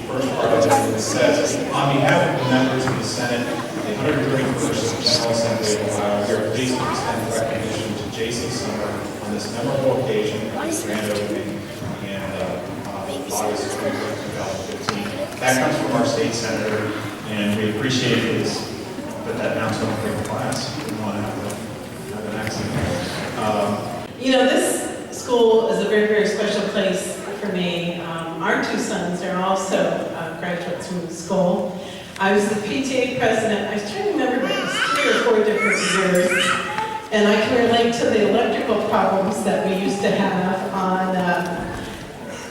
first part of it says, on behalf of the members of the Senate, the 131st General Assembly of Ohio, we are pleased to extend recognition to J.C. Sommer on this memorable occasion, grand opening, and August 21st, 2015. That comes from our state senator, and we appreciate his, put that announcement for the class. We want to have an accident. You know, this school is a very, very special place for me. Our two sons are also graduates from the school. I was the PTA president. I was trying to remember, but it was 3 or 4 different years. And I can relate to the electrical problems that we used to have on,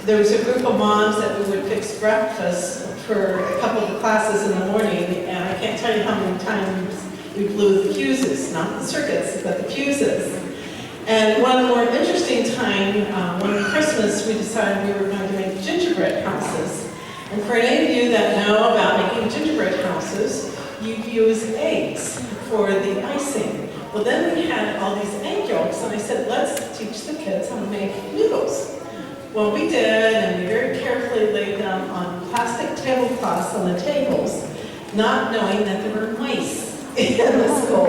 there was a group of moms that we would fix breakfast for a couple of classes in the morning, and I can't tell you how many times we blew the fuses, not the circuits, but the fuses. And one of the more interesting times, one Christmas, we decided we were going to make gingerbread houses. And for any of you that know about making gingerbread houses, you use eggs for the icing. Well, then we had all these egg yolks, and I said, let's teach the kids how to make noodles. Well, we did, and we very carefully laid them on plastic tablecloths on the tables, not knowing that there were mice in the school.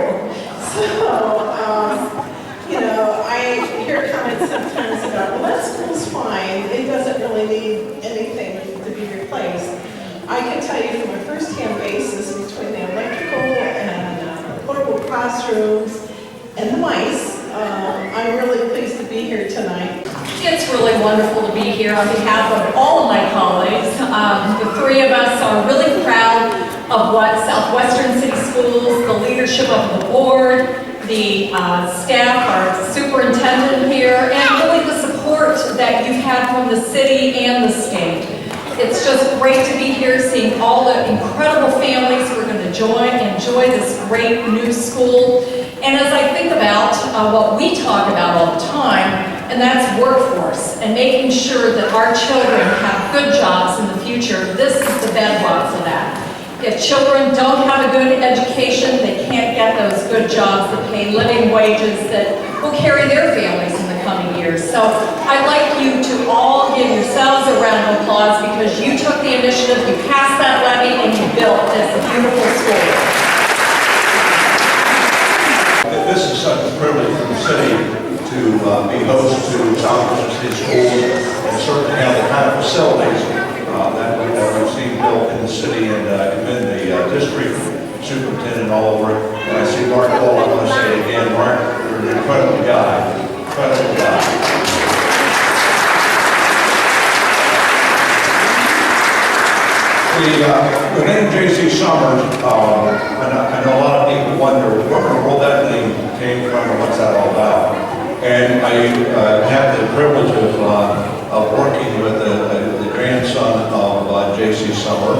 So, you know, I hear comments sometimes about, well, that school's fine. It doesn't really need anything to be replaced. I can tell you from a first-hand basis between the electrical and portable classrooms and the mice, I'm really pleased to be here tonight. It's really wonderful to be here on behalf of all of my colleagues. The 3 of us are really proud of what Southwestern City Schools, the leadership of the board, the staff, our superintendent here, and really the support that you've had from the city and the state. It's just great to be here, seeing all the incredible families who are going to enjoy this great new school. And as I think about what we talk about all the time, and that's workforce, and making sure that our children have good jobs in the future, this is the bedrock for that. If children don't have a good education, they can't get those good jobs that pay living wages that will carry their families in the coming years. So I'd like you to all give yourselves a round of applause because you took the initiative, you passed that levy, and you built this beautiful school. This is such a privilege for the city to be host to Southwestern City Schools and certainly have the kind of facilities that we've seen built in the city and in the district, superintendent all over it. And I see Mark Paula. I want to say again, Mark, you're an incredible guy. Incredible guy. The name J.C. Sommer, I know a lot of people wonder where in the world that name came from and what's that all about. And I had the privilege of working with the grandson of J.C. Sommer.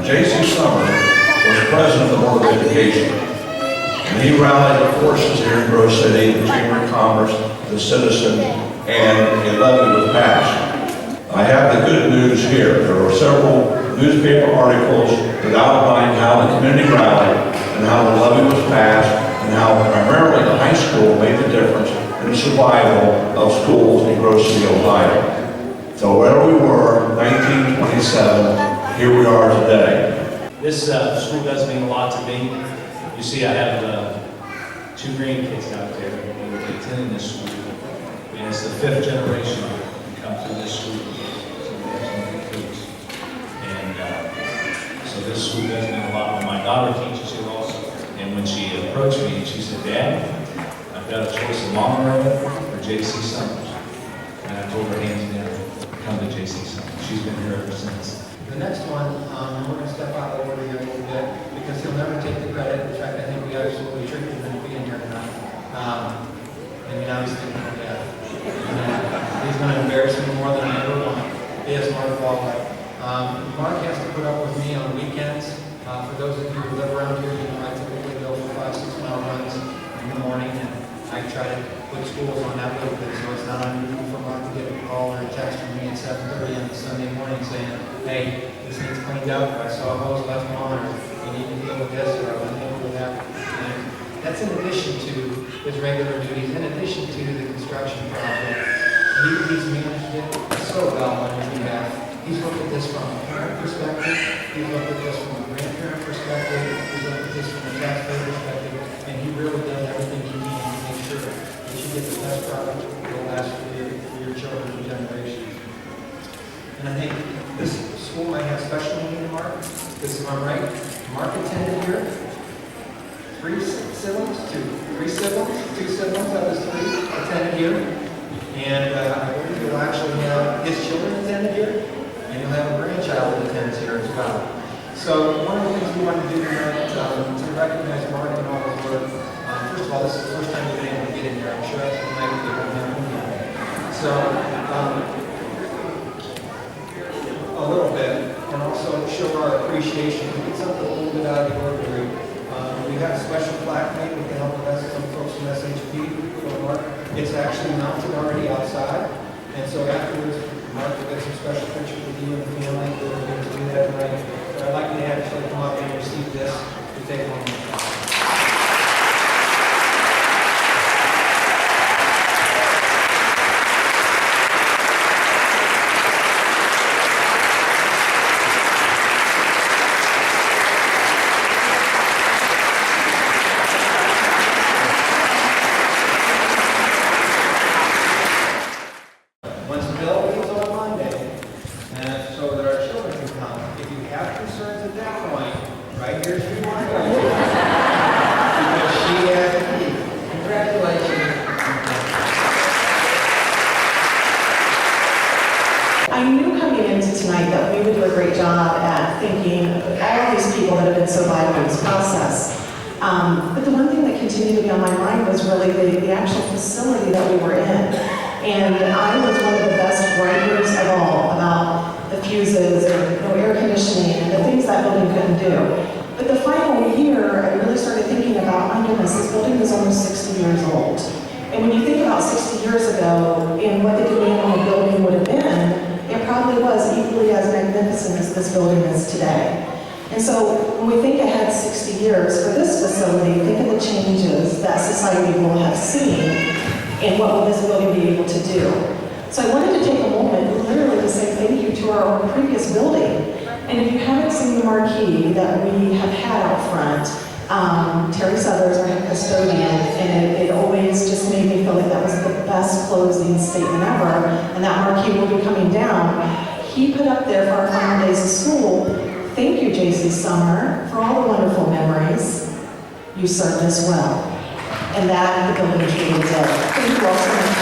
J.C. Sommer was president of the Board of Education. And he rallied the forces here in Grove City, the Chamber of Commerce, the Citizen, and a levy was passed. I have the good news here. There were several newspaper articles that outlined how the community rallied and how the levy was passed and how primarily the high school made the difference in the survival of schools in Grove City, Ohio. So where we were, 1927, here we are today. This school does mean a lot to me. You see, I have 2 grandkids out there who are attending this school. And it's the 5th generation to come through this school. So we have some good kids. And so this school does mean a lot. When my daughter teaches here also, and when she approached me and she said, Dad, I've got a choice of Sommer or J.C. Sommer. And I told her hands down, come to J.C. Sommer. She's been here ever since. The next one, we're going to step out over here a little bit because he'll never take the credit. In fact, I think we absolutely tricked him into being here tonight. And you know, he's thinking, yeah. He's going to embarrass me more than I ever want. He is Mark Paula. Mark has to put up with me on weekends. For those of you who live around here, you know I typically go for 5-6 mile runs in the morning, and I try to put schools on that little bit, so it's not unusual for Mark to get a call or a text from me at 7:30 on a Sunday morning saying, hey, this needs cleaned up, or I saw a hose left on, or you need to deal with this, or I'm unable with that. And that's in addition to his regular duties, in addition to the construction project. He's managed it so well on his behalf. He's looked at this from a parent perspective, he's looked at this from a grandparent perspective, he's looked at this from a taxpayer perspective, and he really does everything he can to make sure that you get the best product that will last for your children and generations. And I think this school might have special meaning to Mark. This is my right. Mark attended here. Two siblings out of his 3 attended here. And I believe you'll actually have his children attended here, and you'll have a grandchild that attends here as well. So one of the things we want to do tonight to recognize Mark and all his work. First of all, this is the first time we've been able to get in here. I'm sure that's tonight we don't have him here. So a little bit, and also show our appreciation. We get something a little bit out of the ordinary. We have a special plaque made with the help of some folks from SHP for Mark. It's actually mounted already outside, and so afterwards, Mark will get some special pictures with you and the family. We're going to do that tonight. But I'd like to actually come up and receive this to take one more. I knew coming into tonight that we would do a great job at thanking all of these people that have been so vital in this process. But the one thing that continued to be on my mind was really the actual facility that we were in. And I was one of the best writers of all about the fuses and no air conditioning and the things that building couldn't do. But the final year, I really started thinking about, my goodness, this building is almost 60 years old. And when you think about 60 years ago and what the demand on the building would have been, it probably was equally as magnificent as this building is today. And so when we think ahead 60 years for this facility, think of the changes that society will have seen and what will this building be able to do. So I wanted to take a moment literally to say thank you to our previous building. And if you haven't seen the marquee that we have had out front, Terry Southers, our head custodian, and it always just made me feel like that was the best closing statement ever, and that marquee will be coming down. He put up there for our final days of school, thank you, J.C. Sommer, for all the wonderful memories. You served us well. And that the building truly did. Thank you all so much.